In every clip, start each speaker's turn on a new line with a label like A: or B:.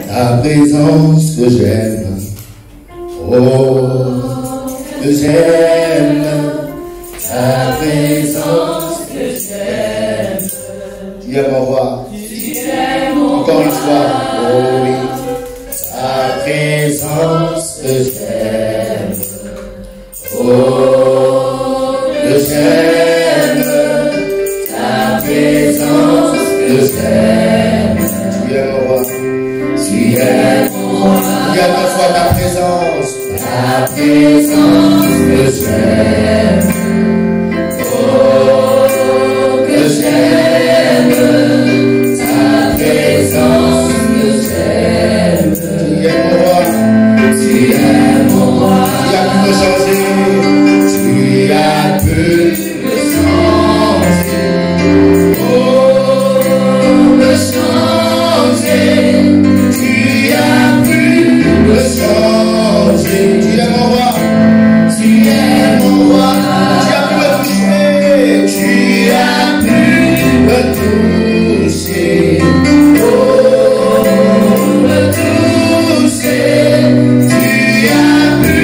A: ta présence que j'aime. Oh, que j'aime ta présence que j'aime. Tu aimes mon roi. Encore une fois. Oh oui, ta présence que j'aime. Oh, que j'aime ta présence que j'aime. Tu aimes mon roi. Tu aimes mon roi. Tu aimes ma foi ta présence. Ta présence que j'aime. Oh, que j'aime ta présence que j'aime. Tu es mon roi. Tu es mon roi. Tu as pu me changer. Tu as pu me changer. Oh, me changer. Tu as pu me changer. Tu es mon roi. Tu es mon roi. Tu as pu me toucher. Tu as pu me toucher. Oh, me toucher. Tu as pu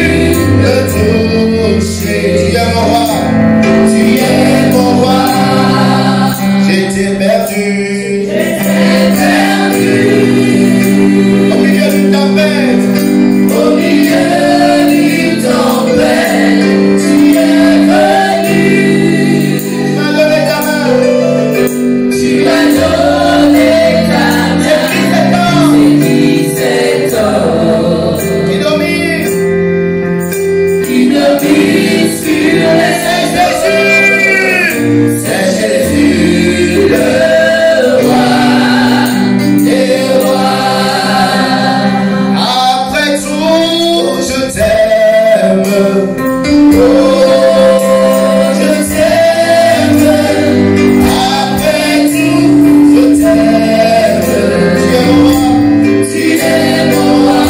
A: me toucher. Tu es mon roi. Tu es mon roi. J'étais perdu. J'étais perdu. Au milieu d'une tempête. Au milieu d'une tempête. Tu es venu. Tu m'as donné ta main. Tu m'as donné ta main. C'est 17 ans. Qui domine sur les Jésus. C'est Jésus le roi des rois. Après tout, je t'aime. Oh, je t'aime. Après tout, je t'aime. Tu es mon roi.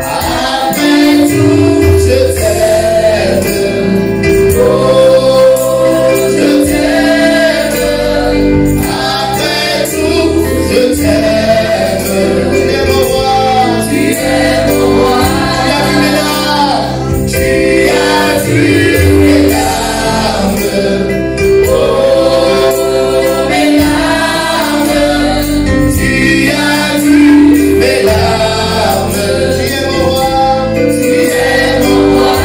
A: Après tout, je t'aime. Oh, je t'aime. Après tout, je t'aime. Tu es mon roi. Tu es mon roi. Tu as vu mes larmes. Oh, mes larmes. Tu as vu mes larmes. Tu es mon roi. Tu es mon roi.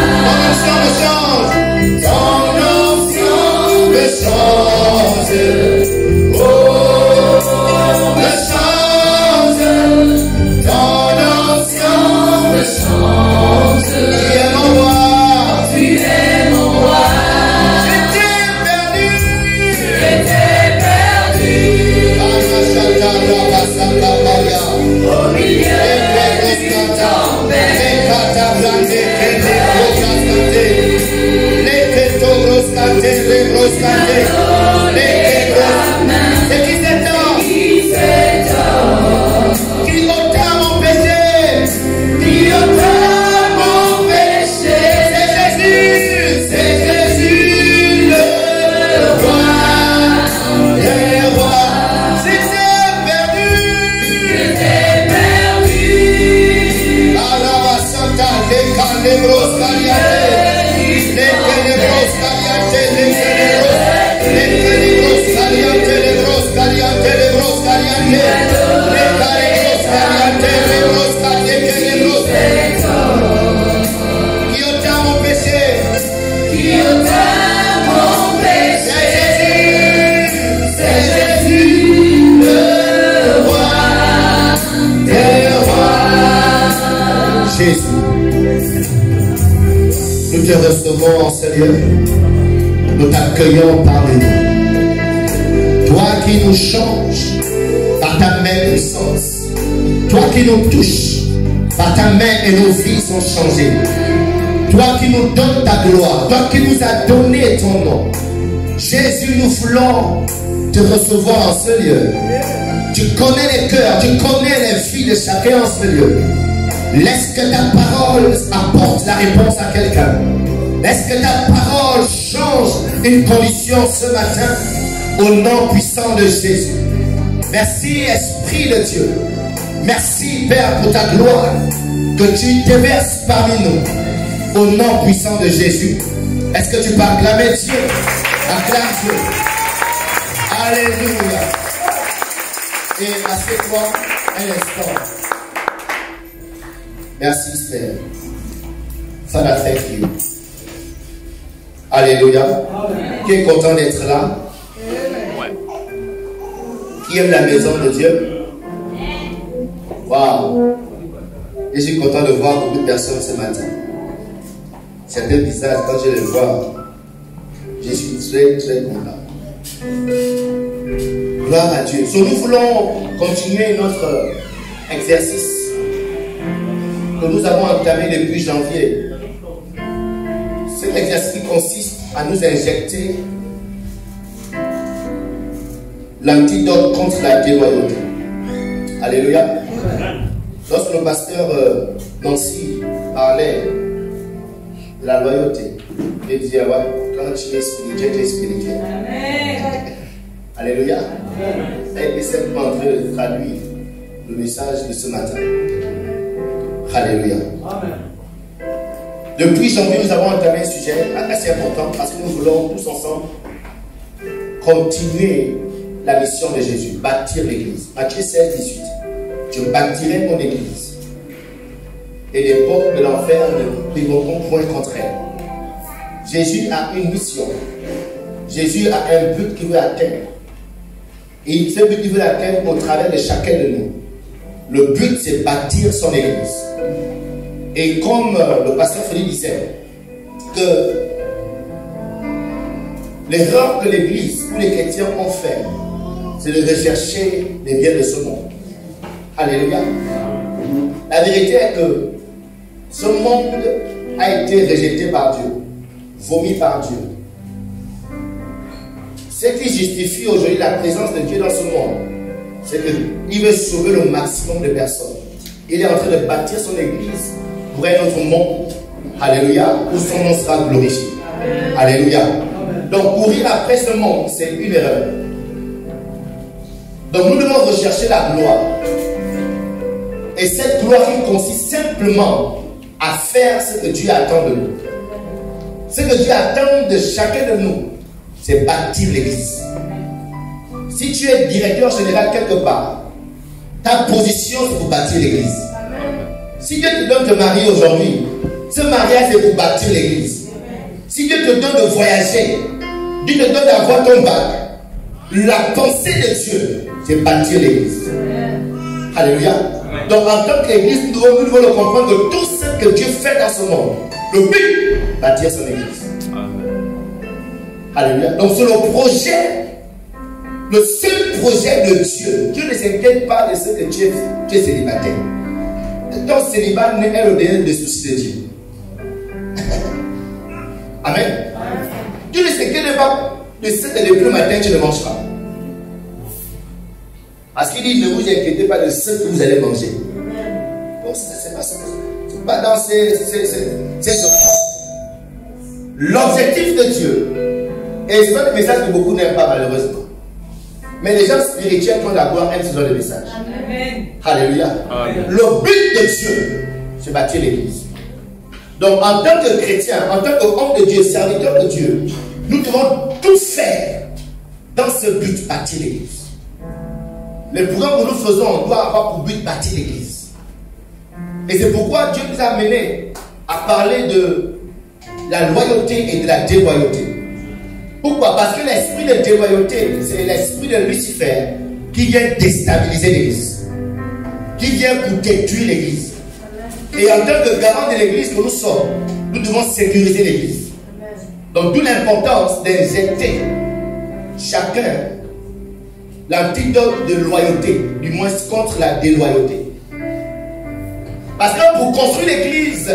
A: Ton onction me change. Oh, me change. Ton onction me change. Tu es mon roi. Tu es mon roi. J'étais perdu. J'étais perdu. Au milieu d'une tempête. C'est 17 ans. Qui ôta mon péché. Qui ôta mon péché. C'est Jésus le roi des rois. J'étais perdu. Alaba Santa, les canebros caliate. Les canebros caliate. Les canebros caliate. Les bros caliate. Les bros caliate. Les canebros caliate. Les bros caliate. Les bros caliate. Qui ôta mon péché. Qui ôta mon péché. C'est Jésus le roi des rois. Jésus, nous te recevons, Seigneur. Nous t'accueillons parmi nous. Toi qui nous changes par ta main puissance. Toi qui nous touches par ta main et nos vies sont changées. Toi qui nous donnes ta gloire. Toi qui nous as donné ton nom. Jésus, nous voulons te recevoir en ce lieu. Tu connais les cœurs, tu connais les vies de chacun en ce lieu. Laisse que ta parole apporte la réponse à quelqu'un. Laisse que ta parole change une condition ce matin au nom puissant de Jésus. Merci Esprit de Dieu Merci, Père, pour ta gloire que tu déverses parmi nous. Au nom puissant de Jésus. Est-ce que tu peux acclamer Dieu? Acclame Dieu. Alléluia. Et assieds-toi un instant. Merci, Seigneur. Father, thank you. Alléluia. Qui est content d'être là? Qui aime la maison de Dieu? Waouh! Et je suis content de voir beaucoup de personnes ce matin. Certains visages, quand je les vois, je suis très très content. Gloire à Dieu. So, nous voulons continuer notre exercice que nous avons entamé depuis janvier. Cet exercice qui consiste à nous injecter l'antidote contre la déloyauté. Alléluia. Lorsque le pasteur Nancy parlait de la loyauté, il disait, ouais, quand tu es spirituel, tu es spirituel. Alléluia. Elle est simplement en train de traduire le message de ce matin. Alléluia. Depuis janvier, nous avons entamé un sujet assez important parce que nous voulons tous ensemble continuer la mission de Jésus, bâtir l'église. Matthieu 16, 18. Je bâtirai mon église et les portes de l'enfer ne prévaudront point contre elle. Jésus a une mission. Jésus a un but qu'il veut atteindre. Et ce but qu'il veut atteindre au travers de chacun de nous. Le but, c'est bâtir son église. Et comme le pasteur Félix disait, que l'erreur que l'église ou les chrétiens ont fait, c'est de rechercher les biens de ce monde. Alléluia. La vérité est que ce monde a été rejeté par Dieu, vomi par Dieu. Ce qui justifie aujourd'hui la présence de Dieu dans ce monde, c'est qu'il veut sauver le maximum de personnes. Il est en train de bâtir son église pour un autre monde. Alléluia. Où son nom sera glorifié. Alléluia. Donc courir après ce monde, c'est une erreur. Donc nous devons rechercher la gloire. Et cette gloire qui consiste simplement à faire ce que Dieu attend de nous. Ce que Dieu attend de chacun de nous, c'est bâtir l'église. Si tu es directeur général quelque part, ta position c'est pour bâtir l'église. Si Dieu te donne de marier aujourd'hui, ce mariage c'est pour bâtir l'église. Si Dieu te donne de voyager, Dieu te donne d'avoir ton bac, la pensée de Dieu, c'est bâtir l'église. Alléluia. Donc en tant qu'église, nous devons le comprendre que tout ce que Dieu fait dans ce monde, le but, bâtir son église. Alléluia. Donc c'est le projet, le seul projet de Dieu. Dieu ne s'inquiète pas de ce que tu es célibataire. Ton célibat est le dernier des soucis de Dieu. Amen. Dieu ne s'inquiète pas de ce que depuis le matin tu ne manges pas. Parce qu'il dit, ne vous inquiétez pas de ce que vous allez manger. Bon, c'est pas ça. C'est pas dans ces l'objectif de Dieu. Et c'est pas le message que beaucoup n'aiment pas malheureusement. Mais les gens spirituels qui ont la gloire aiment ce genre de message. Amen. Alléluia. Amen. Le but de Dieu, c'est bâtir l'église. Donc en tant que chrétien, en tant qu'homme de Dieu, serviteur de Dieu, nous devons tout faire dans ce but, bâtir l'église. Les programmes que nous faisons, on doit avoir pour but bâtir l'église. Et c'est pourquoi Dieu nous a amenés à parler de la loyauté et de la déloyauté. Pourquoi? Parce que l'esprit de déloyauté, c'est l'esprit de Lucifer qui vient déstabiliser l'église, qui vient pour détruire l'église. Et en tant que garant de l'église que nous sommes, nous devons sécuriser l'église. Donc d'où l'importance d'injecter chacun l'antidote de loyauté, du moins contre la déloyauté. Parce que pour construire l'église,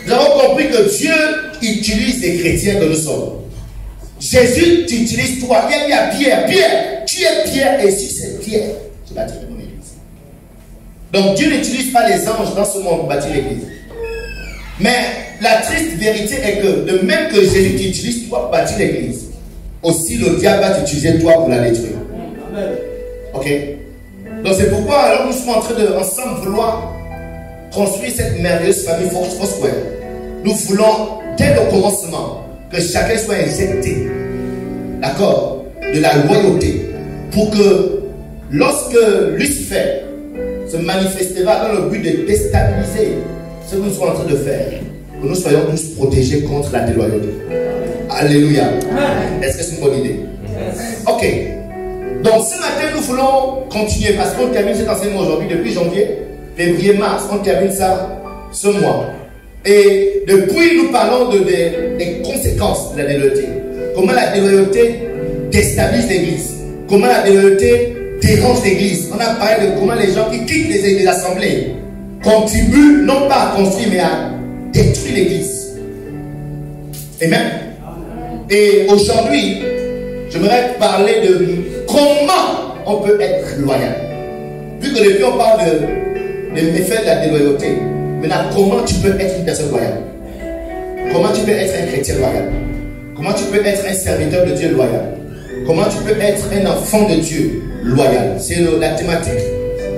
A: nous avons compris que Dieu utilise les chrétiens que nous sommes. Jésus t'utilise toi. Il y a Pierre. Pierre, tu es Pierre et sur cette pierre, tu bâtiras mon église. Donc Dieu n'utilise pas les anges dans ce monde pour bâtir l'église. Mais la triste vérité est que de même que Jésus t'utilise toi pour bâtir l'église, aussi le diable va t'utiliser toi pour la détruire. Ok? Donc c'est pourquoi alors nous sommes en train de ensemble vouloir construire cette merveilleuse famille Foursquare. Nous voulons dès le commencement que chacun soit injecté, d'accord, de la loyauté, pour que lorsque Lucifer se manifestera dans le but de déstabiliser ce que nous sommes en train de faire, que nous soyons tous protégés contre la déloyauté. Alléluia. Est-ce que c'est une bonne idée? Ok. Donc ce matin nous voulons continuer parce qu'on termine cet enseignement aujourd'hui depuis janvier, février, mars. On termine ça ce mois. Et depuis nous parlons des conséquences de la déloyauté. Comment la déloyauté déstabilise l'église. Comment la déloyauté dérange l'église. On a parlé de comment les gens qui quittent les assemblées contribuent non pas à construire mais à détruire l'église. Amen. Et aujourd'hui, j'aimerais parler de comment on peut être loyal. Vu que depuis on parle de l'effet de la déloyauté, maintenant comment tu peux être une personne loyale? Comment tu peux être un chrétien loyal? Comment tu peux être un serviteur de Dieu loyal? Comment tu peux être un enfant de Dieu loyal? C'est la thématique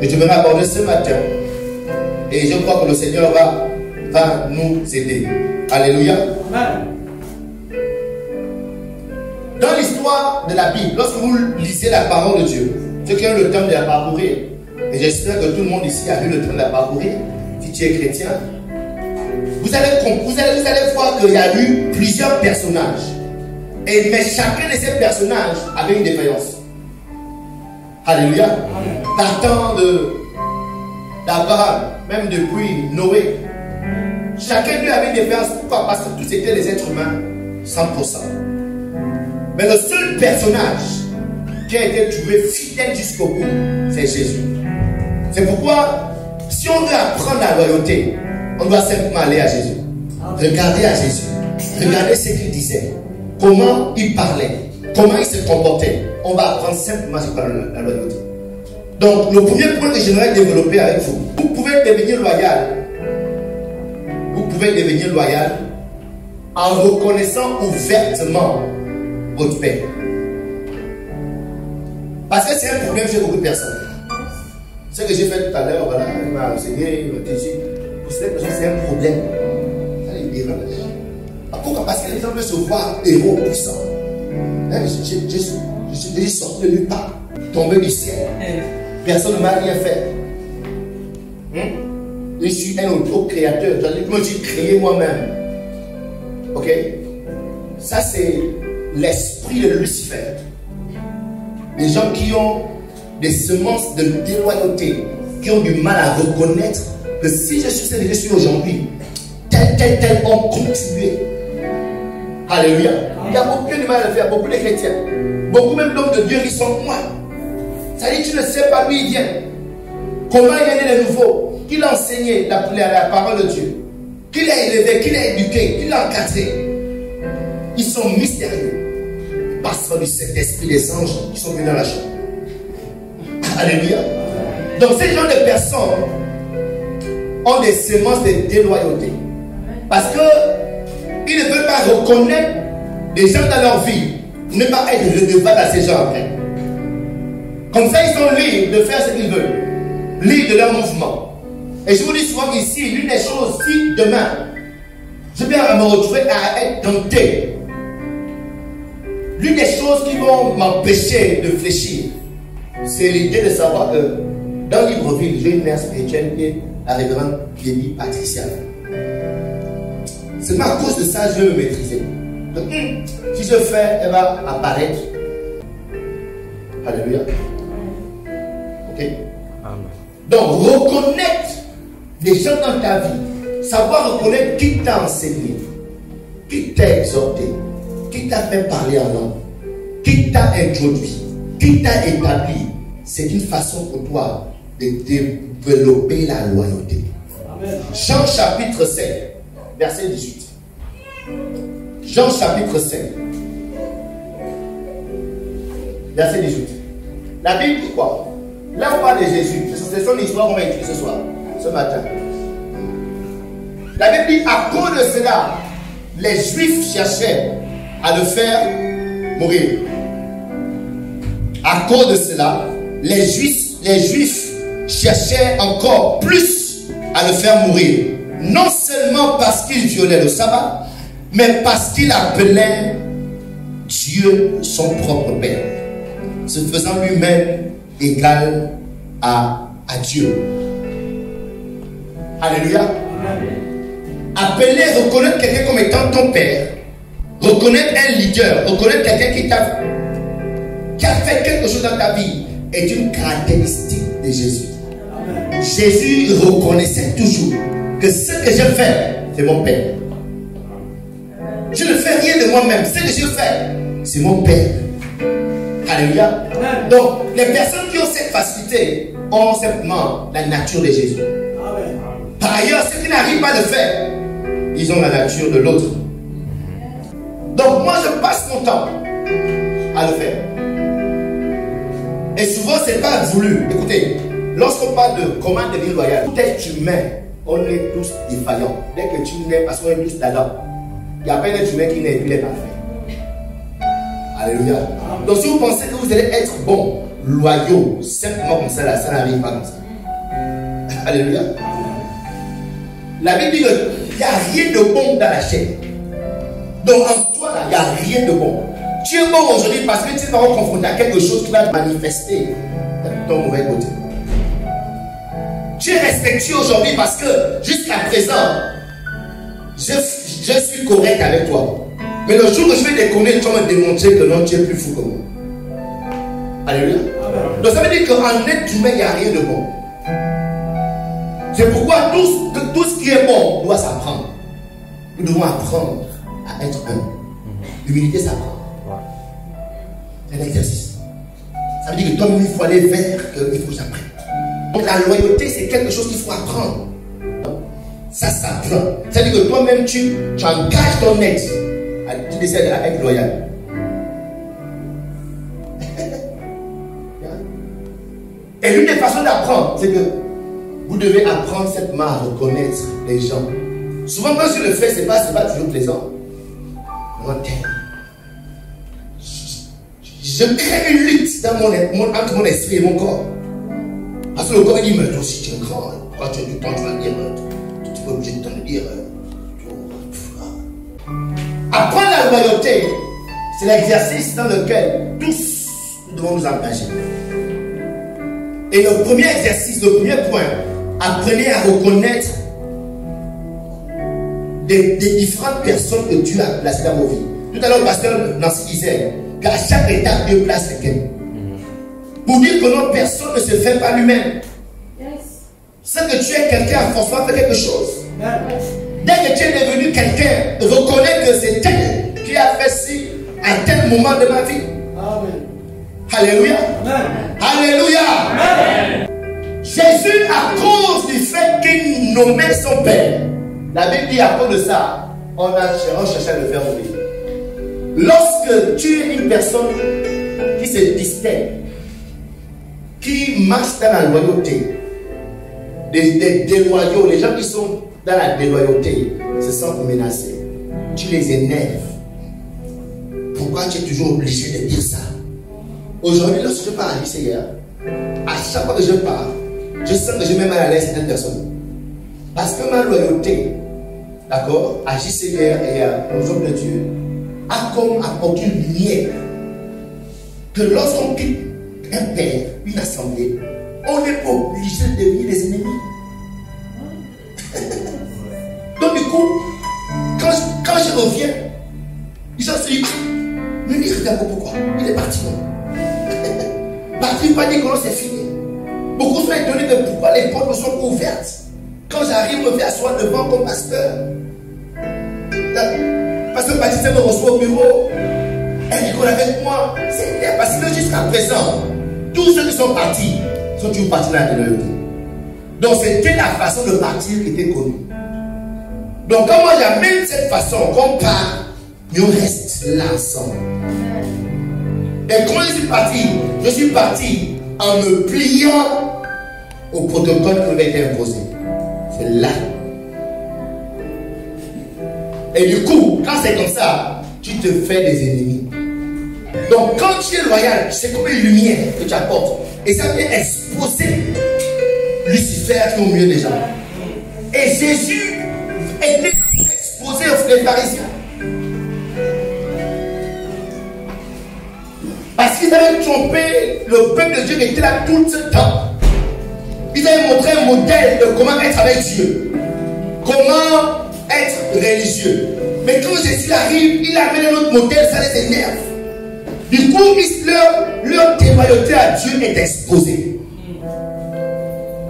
A: que je vais aborder ce matin. Et je crois que le Seigneur va nous aider. Alléluia. Amen. Dans l'histoire de la Bible, lorsque vous lisez la parole de Dieu, ceux qui ont le temps de la parcourir, et j'espère que tout le monde ici a eu le temps de la parcourir, si tu es chrétien, vous allez voir qu'il y a eu plusieurs personnages. Mais chacun de ces personnages avait une défaillance. Alléluia. Partant d'Abraham, même depuis Noé, chacun d'eux avait une défaillance. Pourquoi? Parce que tous étaient des êtres humains 100%. Mais le seul personnage qui a été trouvé fidèle jusqu'au bout, c'est Jésus. C'est pourquoi, si on veut apprendre la loyauté, on doit simplement aller à Jésus. Regardez à Jésus. Regardez ce qu'il disait. Comment il parlait. Comment il se comportait. On va apprendre simplement sur la loyauté. Donc, le premier point que j'aimerais développer avec vous. Vous pouvez devenir loyal. Vous pouvez devenir loyal en reconnaissant ouvertement votre père. Parce que c'est un problème chez beaucoup de personnes. Ce que j'ai fait tout à l'heure, voilà, il m'a enseigné, il m'a dit, pour cette personne, c'est un problème. Ça les dérange. Pourquoi? Parce que les gens veulent se voir héros puissants. Je suis sorti de nulle part, tombé du ciel. Personne ne m'a rien fait. Je suis un autre créateur. Je me suis créé moi-même. Ok? Ça, c'est l'esprit de Lucifer. Les gens qui ont des semences de déloyauté, qui ont du mal à reconnaître que si je suis ce que je suis aujourd'hui, tel ont contribué. Alléluia. Il y a beaucoup de mal à faire, beaucoup de chrétiens, beaucoup même d'hommes de Dieu qui sont moi. Ça dit, tu ne sais pas d'où il vient, comment il est né de nouveau, qui l'a enseigné la parole de Dieu, qui l'a élevé, qui l'a éduqué, qui l'a encadré. Ils sont mystérieux parce que du Saint-Esprit des anges qui sont venus dans la chambre. Alléluia. Donc ces gens de personnes ont des semences de déloyauté parce qu'ils ne veulent pas reconnaître les gens dans leur vie, ne pas être redevables à ces gens après. Comme ça, ils sont libres de faire ce qu'ils veulent, libres de leur mouvement. Et je vous dis souvent ici, l'une des choses, si demain, je vais me retrouver à être tenté, l'une des choses qui vont m'empêcher de fléchir, c'est l'idée de savoir que dans Libreville, j'ai une mère spirituelle qui est la révérende Bibi Patricia. C'est à cause de ça que je veux me maîtriser. Donc, si je fais, elle va apparaître. Alléluia. Ok? Amen. Donc, reconnaître les gens dans ta vie, savoir reconnaître qui t'a enseigné, qui t'a exhorté, qui t'a fait parler en langue, qui t'a introduit, qui t'a établi, c'est une façon pour toi de développer la loyauté. Amen. Jean chapitre 7, verset 18. Jean chapitre 7, verset 18. La Bible dit quoi? Là on parle de Jésus. C'est son histoire qu'on va étudier ce soir, ce matin. La Bible dit, à cause de cela, les Juifs cherchaient à le faire mourir. À cause de cela, les Juifs les Juifs cherchaient encore plus à le faire mourir. Non seulement parce qu'il violait le sabbat, mais parce qu'il appelait Dieu son propre Père, se faisant lui-même égal à Dieu. Alléluia. Appeler, reconnaître quelqu'un comme étant ton Père, reconnaître un leader, reconnaître quelqu'un qui a fait quelque chose dans ta vie est une caractéristique de Jésus. Jésus reconnaissait toujours que ce que je fais, c'est mon Père. Je ne fais rien de moi-même. Ce que je fais, c'est mon Père. Alléluia. Donc, les personnes qui ont cette facilité ont simplement la nature de Jésus. Par ailleurs, ceux qui n'arrivent pas à le faire, ils ont la nature de l'autre. Donc, moi, je passe mon temps à le faire. Et souvent, ce n'est pas voulu. Écoutez, lorsqu'on parle de commande de vie loyale, tout être humain, on est tous défaillants. Dès que tu nais, parce qu'on est tous d'Adam. Il n'y a pas un être humain qui n'est plus parfait. Alléluia. Donc si vous pensez que vous allez être bon, loyaux, simplement comme ça, là, ça n'arrive pas comme ça. Alléluia. La Bible dit qu'il n'y a rien de bon dans la chair. Donc en toi, il n'y a rien de bon. Tu es bon aujourd'hui parce que tu es confronté à quelque chose qui va te manifester ton mauvais côté. Tu es respectueux aujourd'hui parce que jusqu'à présent, je suis correct avec toi. Mais le jour où je vais déconner, tu vas me démontrer que non, tu es plus fou que moi. Alléluia. Donc ça veut dire qu'en être humain, il n'y a rien de bon. C'est pourquoi tout ce qui est bon doit s'apprendre. Nous devons apprendre à être humble. L'humilité s'apprend. C'est un exercice. Ça veut dire que toi-même, il faut aller vers qu'il faut s'apprendre. Donc la loyauté, c'est quelque chose qu'il faut apprendre. Ça s'apprend. Ça veut dire que toi-même, tu engages ton ex. Tu décides à être loyal. Et l'une des façons d'apprendre, c'est que vous devez apprendre simplement à reconnaître les gens. Souvent, quand je le fais, ce n'est pas toujours plaisant. Non, je crée une lutte dans entre mon esprit et mon corps. Parce que le corps dit, mais toi aussi tu es grand. Quand tu as du temps, tu vas dire, tu n'es pas obligé de t'en dire. Apprendre la loyauté, c'est l'exercice dans lequel tous nous devons nous engager. Et le premier exercice, le premier point, apprenez à reconnaître des différentes personnes que Dieu a placées dans vos vies. Tout à l'heure, le pasteur Nancy disait qu'à chaque étape, Dieu place quelqu'un. Pour dire que notre personne ne se fait pas lui-même. Ce que tu es quelqu'un, forcément fait quelque chose. Dès que tu es devenu quelqu'un, reconnais que c'est elle qui a fait ci à tel moment de ma vie. Amen. Alléluia. Amen. Alléluia. Amen. Jésus, à cause du fait qu'il nommait son Père, la Bible dit à cause de ça, on cherché à le faire mourir. Lorsque tu es une personne qui se distingue, qui marche dans la loyauté, des loyaux, les gens qui sont dans la déloyauté se sentent menacés. Tu les énerves. Pourquoi tu es toujours obligé de dire ça? Aujourd'hui, lorsque je pars à l'ICR, à chaque fois que je pars, je sens que je mets mal à l'aise certaines personnes. Parce que ma loyauté, d'accord, à JCR et aux hommes de Dieu, a comme apporté une lumière que lorsqu'on quitte un père, une assemblée, on n'est pas obligé de devenir des ennemis. Donc du coup, quand je reviens, les gens se disent, mais il regarde pourquoi, il est parti non. Parti, il va dire que c'est fini. Beaucoup sont étonnés de pourquoi les portes sont ouvertes. Quand j'arrive, je me fais asseoir devant comme pasteur. Parce que Baptiste me reçoit au bureau. Elle dit qu'on est avec moi. C'est clair parce que jusqu'à présent, tous ceux qui sont partis sont toujours partis dans la loyauté. Donc c'était la façon de partir qui était connue. Donc quand moi j'amène cette façon, qu'on part, mais on reste là ensemble. Et quand je suis parti en me pliant au protocole qui m'avait été imposé. C'est là. Et du coup, quand c'est comme ça, tu te fais des ennemis. Donc quand tu es loyal, c'est comme une lumière que tu apportes. Et ça vient exposer exposé Lucifer qui est au milieu des gens. Et Jésus était exposé aux pharisiens. Parce qu'ils avaient trompé le peuple de Dieu qui était là tout ce temps. Ils avaient montré un modèle de comment être avec Dieu. Comment être religieux. Mais quand Jésus arrive, il amène un autre modèle, ça les énerve. Du coup, leur déloyauté à Dieu est exposée.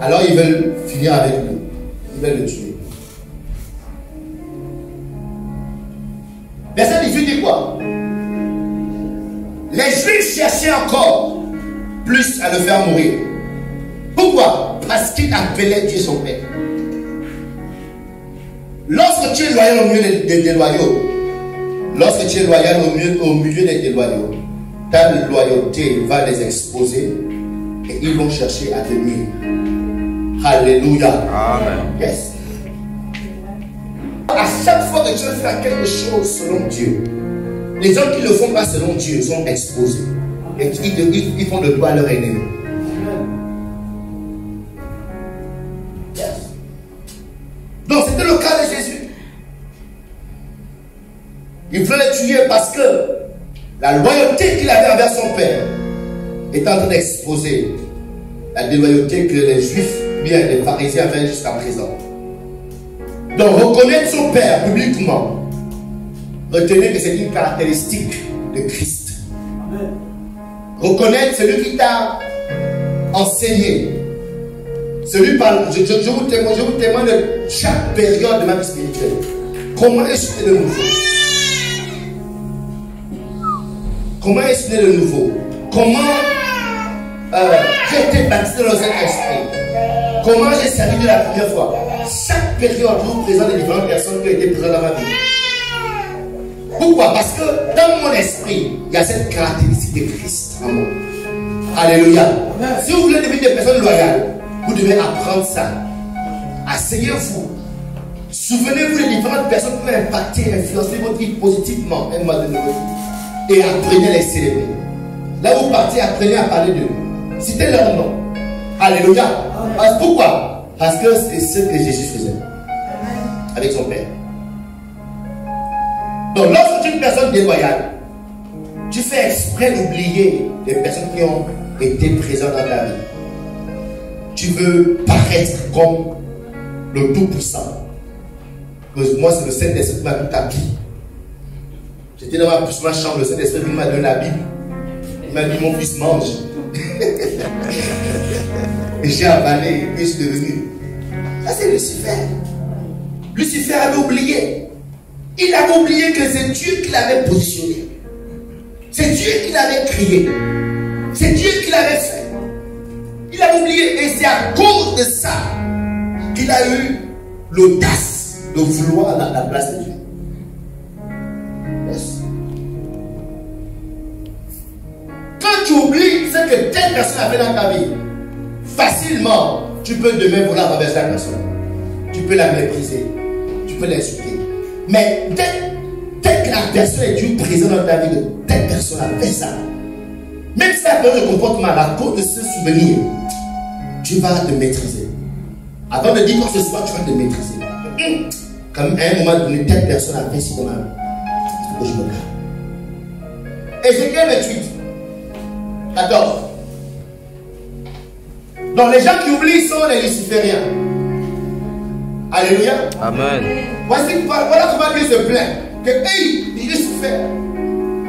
A: Alors ils veulent finir avec lui. Ils veulent le tuer. Verset 18 dit quoi? Les Juifs cherchaient encore plus à le faire mourir. Pourquoi? Parce qu'il appelait Dieu son Père. Lorsque tu es loyal au milieu des déloyaux, lorsque tu es loyal au milieu des déloyaux, ta loyauté va les exposer et ils vont chercher à te nuire. Alléluia. Amen. Yes. À chaque fois que tu veux faire quelque chose selon Dieu, les gens qui ne le font pas selon Dieu sont exposés. Et ils font de toi leur ennemi. Yes. Donc c'était le cas de Jésus. Il voulait le tuer parce que la loyauté qu'il avait envers son Père est en train d'exposer la déloyauté que les Juifs, bien les pharisiens avaient jusqu'à présent. Donc reconnaître son Père publiquement, retenez que c'est une caractéristique de Christ. Amen. Reconnaître celui qui t'a enseigné. Celui par, je vous témoigne de chaque période de ma vie spirituelle. Comment est-ce né de nouveau? Comment est-ce né de nouveau? Comment j'ai été baptisé dans un esprit? Comment j'ai servi de la première fois? Chaque période, je vous présente les différentes personnes qui ont été présentes dans ma vie. Pourquoi? Parce que dans mon esprit, il y a cette caractéristique de Christ en moi. Alléluia. Si vous voulez devenir des personnes loyales, vous devez apprendre ça. Asseyez-vous. Souvenez-vous des différentes personnes qui ont impacté, influencé votre vie positivement un mois de votre vie. Et apprenez à les célébrer. Là où vous partez, apprenez à parler d'eux. Citez leur nom. Alléluia. Pourquoi? Parce que c'est ce que Jésus faisait avec son Père. Donc lorsque tu es une personne déloyale, tu fais exprès d'oublier les personnes qui ont été présentes dans ta vie. Tu veux paraître comme le Tout-Puissant. Moi, c'est le Saint-Esprit qui m'a tout appris. J'étais dans ma chambre, le Saint-Esprit m'a donné la Bible. Il m'a dit, mon fils mange. Et j'ai avalé, et je suis devenu. Ça, c'est Lucifer. Lucifer avait oublié. Il avait oublié que c'est Dieu qui l'avait positionné. C'est Dieu qui l'avait créé. C'est Dieu qui l'avait fait. Il avait oublié. Et c'est à cause de ça qu'il a eu l'audace de vouloir la place de Dieu. Yes. Quand tu oublies ce que telle personne a fait dans ta vie, facilement, tu peux demain vouloir renverser la personne. Tu peux la mépriser. Tu peux l'insulter. Mais dès que la personne est Dieu présent dans ta vie, telle personne a fait ça. Même si la personne se comporte mal, à cause de ce souvenir, tu vas te maîtriser. Avant de dire quoi que ce soit, tu vas te maîtriser. Comme à un moment donné, telle personne a fait ci dans ma vie. Il faut que je me calme. Ézéchiel 28, 14. Donc les gens qui oublient sont les lucifériens. Alléluia. Amen. Voilà comment Dieu se plaint. Que hey, Lucifer,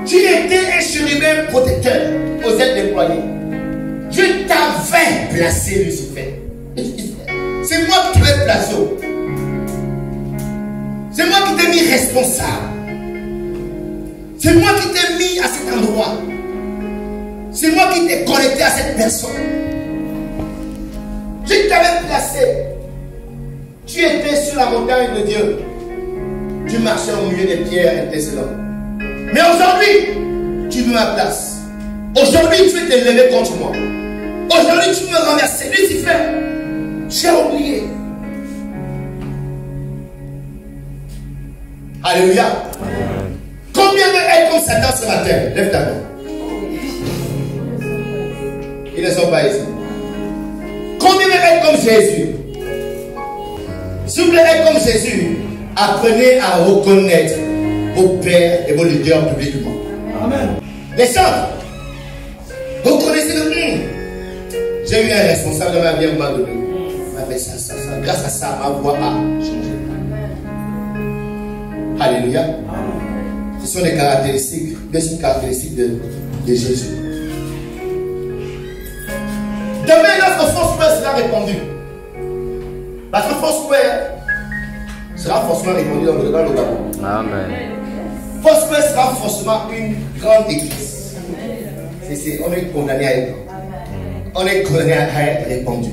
A: tu étais un chérubin protecteur aux ailes déployées. Je t'avais placé, Lucifer. C'est moi qui t'avais placé. C'est moi qui t'ai mis responsable. C'est moi qui t'ai mis à cet endroit. C'est moi qui t'ai connecté à cette personne. Je t'avais placé. Tu étais sur la montagne de Dieu. Tu marchais au milieu des pierres étincelantes. Mais aujourd'hui, tu veux ma place. Aujourd'hui, tu veux te lever contre moi. Aujourd'hui, tu veux me renverser. Lucifer, j'ai oublié. Alléluia. Combien de être comme Satan ce matin? Lève ta main. Ils ne sont pas ici. Quand vous voulez être comme Jésus, si vous voulez être comme Jésus, apprenez à reconnaître vos pères et vos leaders publiquement. Amen. Les gens, reconnaissez le monde. J'ai eu un responsable de ma vie à un moment donné. Il m'a fait ça. Grâce à ça, ma voix a changé. Alléluia. Ce sont des caractéristiques de Jésus. Demain, notre Foursquare sera répandu. Notre Foursquare sera forcément répandu dans le Gabon.
B: Amen.
A: Foursquare sera forcément une grande église. On est condamné à être. On est condamné à être répandu.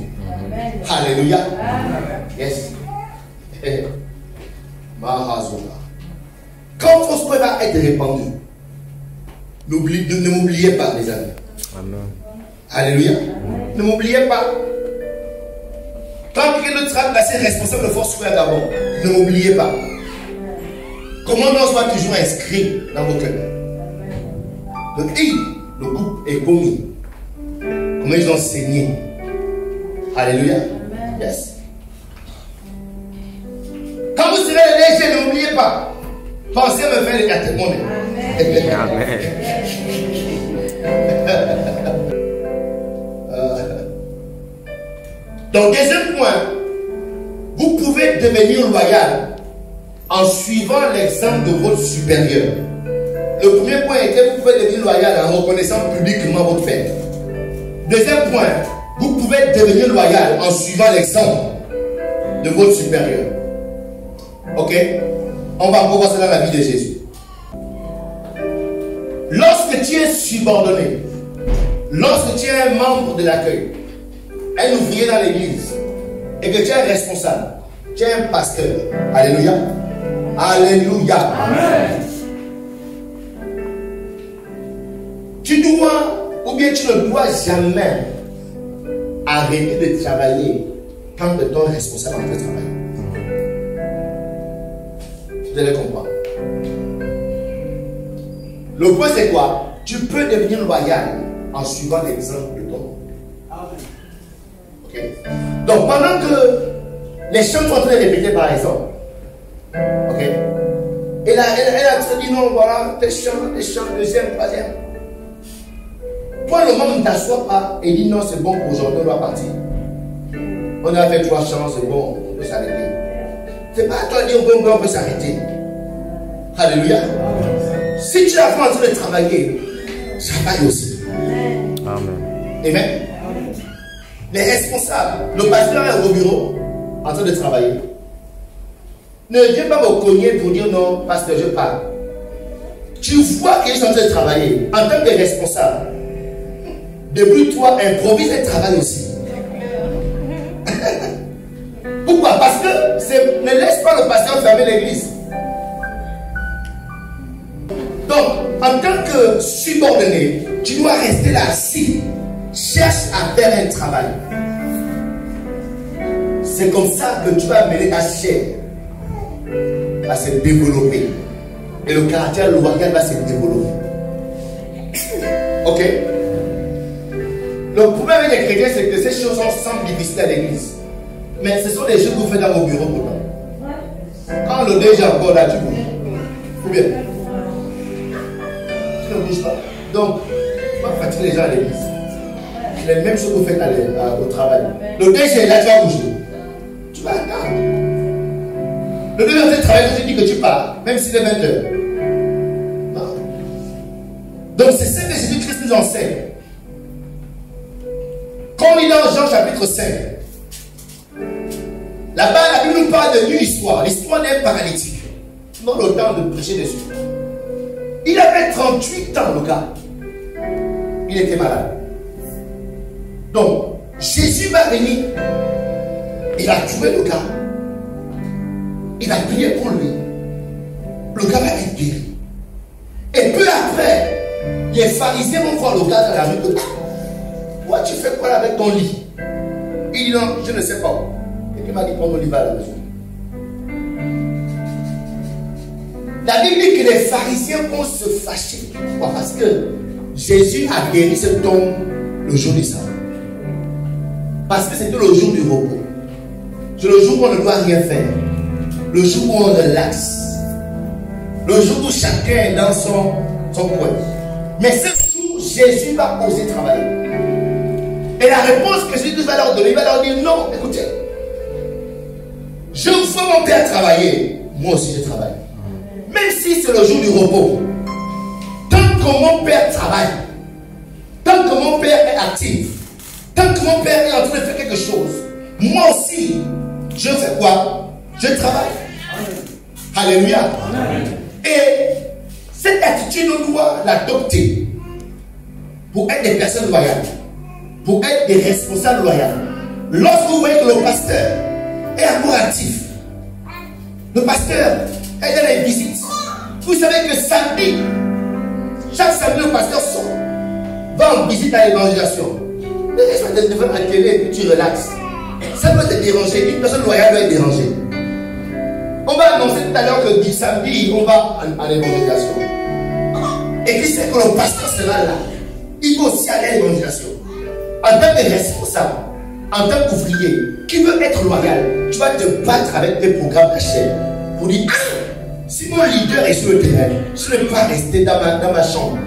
A: Alléluia. Yes. Mahazola. Quand Foursquare va être répandu, ne m'oubliez pas, les amis.
B: Amen.
A: Alléluia. Ne m'oubliez pas. Quand quelqu'un d'autre sera placé responsable de Foursquare d'abord, ne m'oubliez pas. Comment on soit toujours inscrit dans vos cœurs. Le groupe est commis. Comment ils ont saigné. Alléluia. Yes. Quand vous serez léger, ne m'oubliez pas. Pensez à me faire les quatre mondes.
B: Amen.
A: Donc, deuxième point, vous pouvez devenir loyal en suivant l'exemple de votre supérieur. Le premier point était vous pouvez devenir loyal en reconnaissant publiquement votre fête. Deuxième point, vous pouvez devenir loyal en suivant l'exemple de votre supérieur. Ok? On va voir ça dans la vie de Jésus. Lorsque tu es subordonné, lorsque tu es un membre de l'accueil, un ouvrier dans l'église, et que tu es responsable, tu es un pasteur. Alléluia. Alléluia. Amen. Tu dois, ou bien tu ne dois jamais arrêter de travailler quand ton responsable en train de travailler. Vous allez comprendre. Le point c'est quoi? Tu peux devenir loyal en suivant l'exemple de ton. Okay. Donc pendant que les chants sont en train de répéter par exemple, ok, elle a dit non, voilà, tes chants, deuxième, troisième. Toi le moment où tu t'assois pas et dit non, c'est bon pour aujourd'hui, on doit partir. On a fait 3 chants, c'est bon, on peut s'arrêter. C'est pas à toi de dire on peut s'arrêter. Alléluia. Si tu as fait en train de travailler, travaille aussi.
B: Amen.
A: Amen. Les responsables, le pasteur est au bureau en train de travailler. Ne viens pas me cogner pour dire non, pasteur, je parle. Tu vois qu'ils sont en train de travailler. En tant que responsable, débrouille-toi, improvise et travaille aussi. Pourquoi? Parce que ne laisse pas le pasteur fermer l'église. Donc, en tant que subordonné, tu dois rester là assis. Cherche à faire un travail. C'est comme ça que tu vas amener ta chair à se développer. Et le caractère loyal va se développer. Ok? Le problème avec les chrétiens, c'est que ces choses semblent difficiles à l'église. Mais ce sont des choses que vous faites dans vos bureaux pourtant. Quand le DG est encore là, tu bouges. Ou bien? Tu ne bouges pas. Donc, tu vas fatiguer les gens à l'église. Les mêmes choses que vous faites au travail. Le DG est là, tu vas bouger. Tu vas attendre. Le DG est travail, je te dis que tu pars, même si c'est 20 heures. Non. Donc, c'est ce que Jésus-Christ nous enseigne. Comme il est dans Jean chapitre 5. Là-bas, la Bible nous parle d'une histoire. L'histoire d'un paralytique. Dans le temps de prêcher dessus. Il avait 38 ans, le gars. Il était malade. Donc, Jésus va venir. Il a trouvé le gars. Il a prié pour lui. Le gars va être guéri. Et peu après, les pharisiens vont voir le gars dans la rue. Toi, tu fais quoi avec ton lit? Il dit non, je ne sais pas. Et il m'a dit prends ton lit à la maison. La Bible dit que les pharisiens vont se fâcher. Pourquoi? Parce que Jésus a guéri cet homme le jour du sabbat. Parce que c'était le jour du repos. C'est le jour où on ne doit rien faire. Le jour où on relaxe. Le jour où chacun est dans son coin. Mais ce jour, Jésus va oser travailler. Et la réponse que Jésus va leur donner, il va leur dire non, écoutez. Je vois mon père travailler. Moi aussi je travaille. Même si c'est le jour du repos. Tant que mon père travaille. Tant que mon père est actif. Tant que mon père est en train de faire quelque chose. Moi aussi, je fais quoi? Je travaille. Alléluia. Et cette attitude, on doit l'adopter pour être des personnes loyales, pour être des responsables loyaux. Lorsque vous voyez que le pasteur est encore actif, le pasteur est dans les visites, vous savez que samedi, chaque samedi, le pasteur sort, va en visite à l'évangélisation. Laisse-moi te devant la télé et puis tu relaxes. Ça peut te déranger, une personne loyale doit être dérangée. On va annoncer tout à l'heure que du samedi, on va à l'évangélisation. Et qui sait que le pasteur sera là. Il faut aussi aller à l'évangélisation. En tant que responsable, en tant qu'ouvrier, qui veut être loyal, tu vas te battre avec des programmes HL pour dire, si mon leader est sur le terrain, je ne peux pas rester dans ma chambre.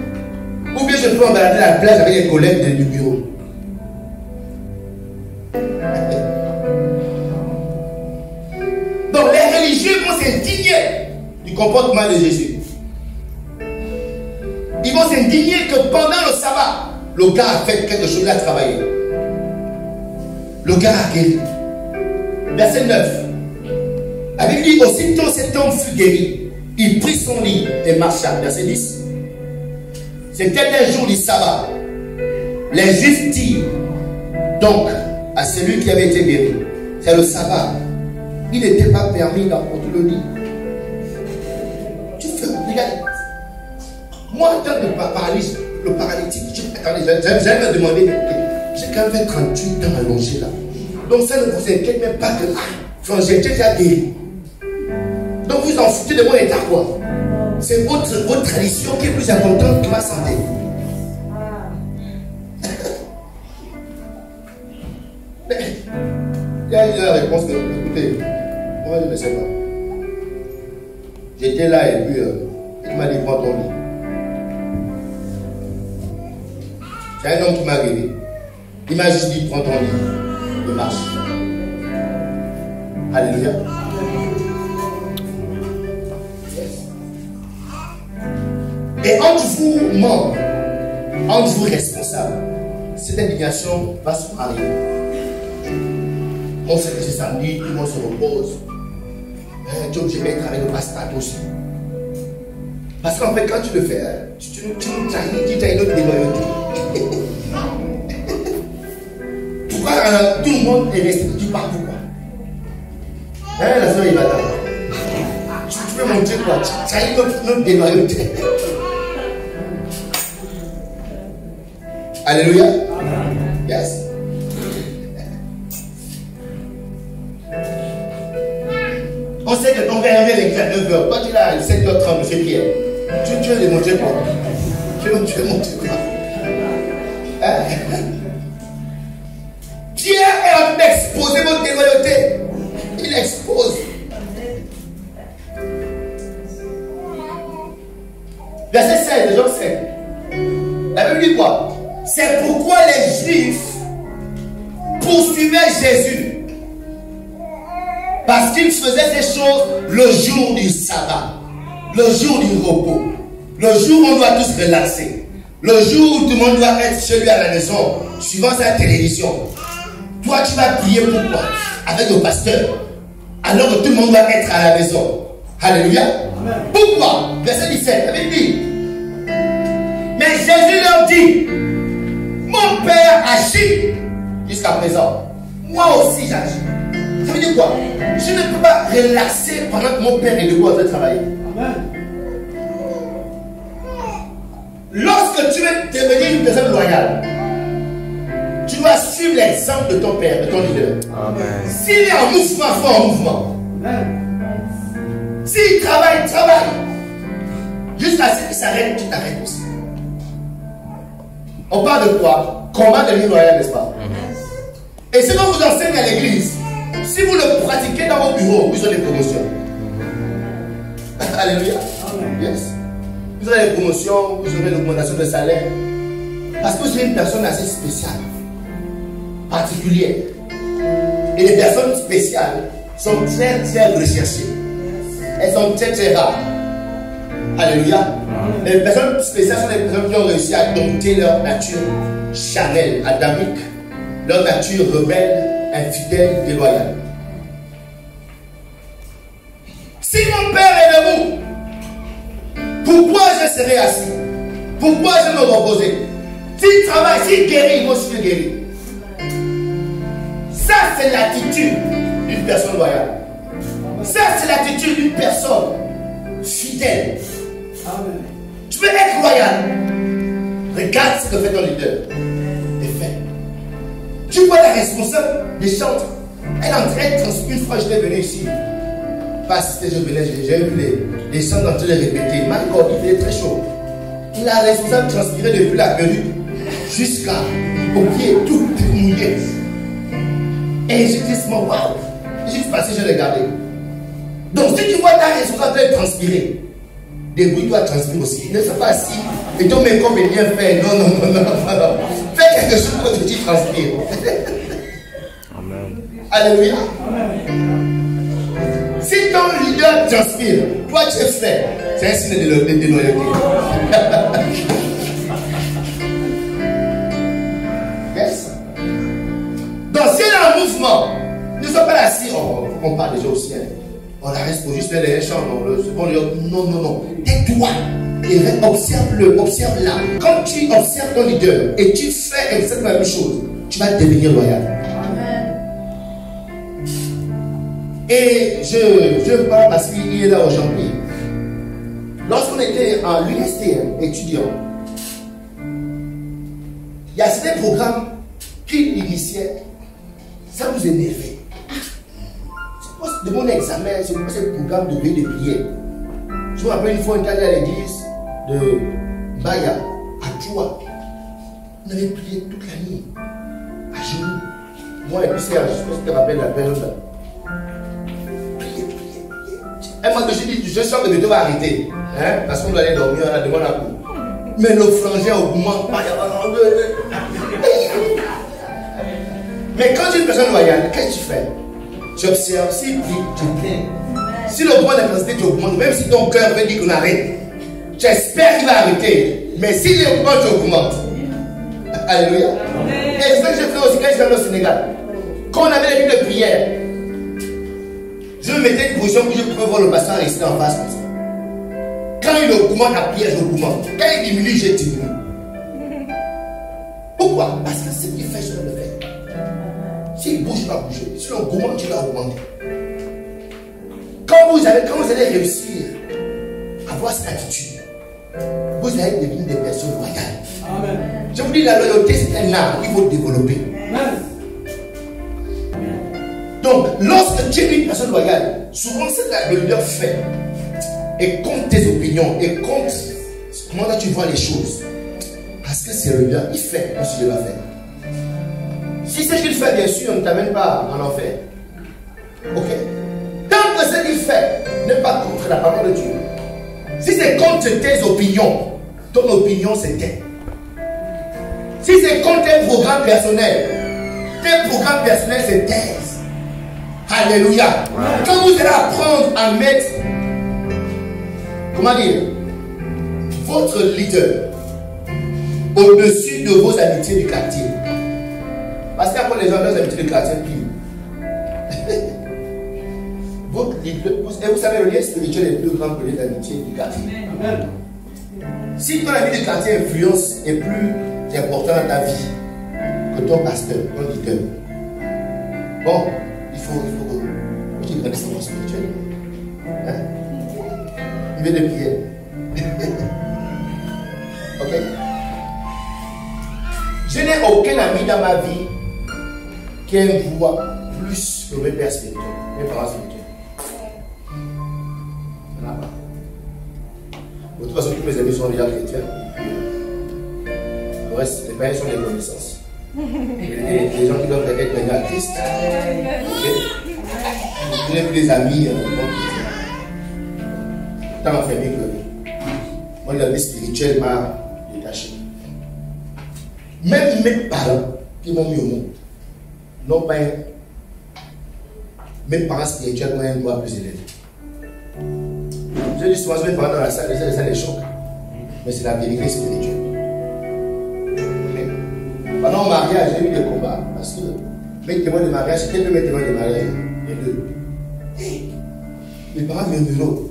A: Ou bien je peux me balader à la plage avec les collègues du bureau. Donc les religieux vont s'indigner du comportement de Jésus. Ils vont s'indigner que pendant le sabbat, le gars a fait quelque chose, il a travaillé. Le gars a guéri. Verset 9. La Bible dit, aussitôt cet homme fut guéri. Il prit son lit et marcha. Verset 10. C'était un jour du sabbat. Les Juifs dirent donc à celui qui avait été guéri, c'est le sabbat. Il n'était pas permis d'emporter le lit. Tu fais, regarde. Moi, en tant que le paralytique, j'allais me demander, j'ai quand même fait 38 ans allongé là. Donc ça ne vous inquiète même pas que, j'ai déjà guéri. Donc vous en foutez de mon état quoi. C'est votre tradition qui est plus importante que ma santé. Il y a eu la réponse que, écoutez, moi je ne sais pas. J'étais là et puis il m'a dit prends ton lit. C'est un homme qui m'a guéri. Il m'a juste dit prends ton lit. Il marche. Alléluia. Et entre vous, membres, entre vous, responsables, cette indignation va se marier. On sait que c'est samedi, tout le monde se repose. Tu es obligé d'être avec le pasteur aussi. Parce qu'en fait, quand tu le fais, tu nous trahis, tu trahis notre déloyauté. Pourquoi tout le monde est resté, tu pars pourquoi? La soeur Ibada. Tu peux montrer quoi? Tu trahis notre déloyauté. Alléluia. Yes. On sait que ton verre est à 9h. Toi, tu es là à 7h30, monsieur Pierre. Tu veux démontrer quoi? Tu veux montrer quoi? Pierre est en train d'exposer votre déloyauté. Il expose. Verset 16 de Jean 5. La Bible dit quoi? C'est pourquoi les Juifs poursuivaient Jésus. Parce qu'il faisait ces choses le jour du sabbat, le jour du repos, le jour où on doit tous relaxer, le jour où tout le monde doit être chez lui à la maison, suivant sa télévision. Toi, tu vas prier pourquoi? Avec le pasteur, alors que tout le monde doit être à la maison. Alléluia. Amen. Pourquoi? Verset 17, la Bible dit. Mais Jésus leur dit, mon Père agit jusqu'à présent. Moi aussi j'agis. Ça veut dire quoi? Je ne peux pas relaxer pendant que mon Père est debout en train de travailler. Amen. Lorsque tu veux devenir une personne loyale, tu dois suivre l'exemple de ton Père, de ton leader. S'il est en mouvement, il faut en mouvement. S'il travaille, il travaille. Jusqu'à ce qu'il s'arrête, tu t'arrêtes aussi. On parle de quoi? Comment devenir loyal, n'est-ce pas? Et ce qu'on vous enseigne à l'église, si vous le pratiquez dans vos bureaux, vous aurez des promotions. Alléluia. Yes. Vous aurez des promotions, vous aurez l'augmentation de salaire. Parce que vous êtes une personne assez spéciale, particulière. Et les personnes spéciales sont très très recherchées. Elles sont très très rares. Alléluia. Les personnes spéciales sont les personnes qui ont réussi à dompter leur nature charnelle, adamique, leur nature rebelle, infidèle, déloyale. Si mon père est debout, pourquoi je serai assis? Pourquoi je me reposer? S'il travaille, s'il guérit, il va aussi guérir. Ça, c'est l'attitude d'une personne loyale. Ça, c'est l'attitude d'une personne fidèle. Amen. Tu veux être loyal. Regarde ce que fait ton leader. Et fais. Tu vois la responsable des chantres. Elle est en train de transmettre. Une fois, j'étais venu ici. Pas assister, je venais, j'ai vu les chants en train de répéter. My God, il fait très chaud. La responsable transpirait depuis la perruque jusqu'au pied, tout mouillé. Et j'ai dit, waouh. J'ai juste passé, je l'ai gardé. Donc, si tu vois ta responsable transpirer, débrouille-toi à transpirer aussi. Ne sois pas assis et ton make-up est bien fait. Non, non, non, non, non. Fais quelque chose pour que tu transpires. Amen. Alléluia. Amen. Si ton leader transpire, toi tu es fait, c'est un signe de déloyauté. Yes. Donc, si elle est en mouvement, ne sois pas assis, on parle déjà aussi. On la reste pour juste faire les chants. Non, non, non. Tais-toi et observe-le, observe-la. Quand tu observes ton leader et tu fais exactement la même chose, tu vas devenir loyal. Amen. Et je parle parce qu'il est là aujourd'hui. Lorsqu'on était en l'USTM étudiant, il y a certains programmes qu'il initiait, ça nous énervait. De mon examen, c'est le programme de veille de prière. Je me rappelle une fois, on était allé à l'église de Baya, à Tchoua. On avait prié toute la nuit, à genoux. Moi et puis Serge, je sais pas si tu te rappelles la période là. Prier. Un moment que j'ai dit, je sens que le météo va arrêter. Hein, parce qu'on doit aller dormir, on a devant la cour. Mais le frangin augmente. Mais quand tu es une personne loyale, qu'est-ce que tu fais? Tu observes, s'il prie, tu pries. Si le point d'intensité tu augmentes, même si ton cœur veut dire qu'on arrête, tu espères qu'il va arrêter. Mais s'il augmente, tu augmentes. Alléluia. Et c'est ça que j'ai fait aussi quand j'étais au Sénégal. Quand on avait les livres de prière, je me mettais une position où je pouvais voir le pasteur rester en face comme ça. Quand il augmente la prière, je augmente. Quand il diminue, je diminue. Pourquoi? Parce que ce qu'il fait, je le fais. S'il bouge, tu vas bouger. Si on augmente, tu vas augmenter. Quand vous allez réussir à avoir cette attitude, vous allez devenir des personnes loyales. Amen. Je vous dis, la loyauté, c'est un art qu'il faut développer. Amen. Donc, lorsque tu es une personne loyale, souvent ce que le leader fait et compte tes opinions et compte comment tu vois les choses. Parce que c'est le leader, il fait ce qu'il va faire. Si c'est ce qu'il fait, bien sûr, on ne t'amène pas en enfer. Ok? Tant que ce qu'il fait n'est pas contre la parole de Dieu. Si c'est contre tes opinions, ton opinion c'est tain. Si c'est contre tes programmes personnels, c'est thèse. Alléluia. Quand vous allez apprendre à mettre, comment dire, votre leader au-dessus de vos amitiés du quartier. Parce qu'après les gens, leurs amitiés du quartier pillent. Votre leader, et vous savez, le lien spirituel est plus grand que les amitiés du quartier. Amen. Si ton ami du quartier influence est plus important dans ta vie que ton pasteur, ton leader, bon, il faut que tu connaisses ton spirituel. Hein? Il veut de prière. Ok? Je n'ai aucun ami dans ma vie qui a une voix plus que mes pères spirituels, mes parents spirituels. Il n'y en a pas. De toute façon, tous mes amis sont déjà chrétiens. Le reste, les païens sont des connaissances. Les gens qui doivent être venus à Christ. Vous n'avez plus des amis. Dans ma famille, moi, la vie spirituelle m'a détaché. Même mes parents qui m'ont mis au monde n'ont pas un. Mes parents spirituels ont un droit plus élevé. Je dis souvent, mes parents dans la salle, ça les choque. Mais c'est la vérité spirituelle. Pendant mon mariage, j'ai eu des combats. Parce que mes témoins de mariage, c'était mes témoins de mariage. Les deux. Mes parents viennent de l'autre.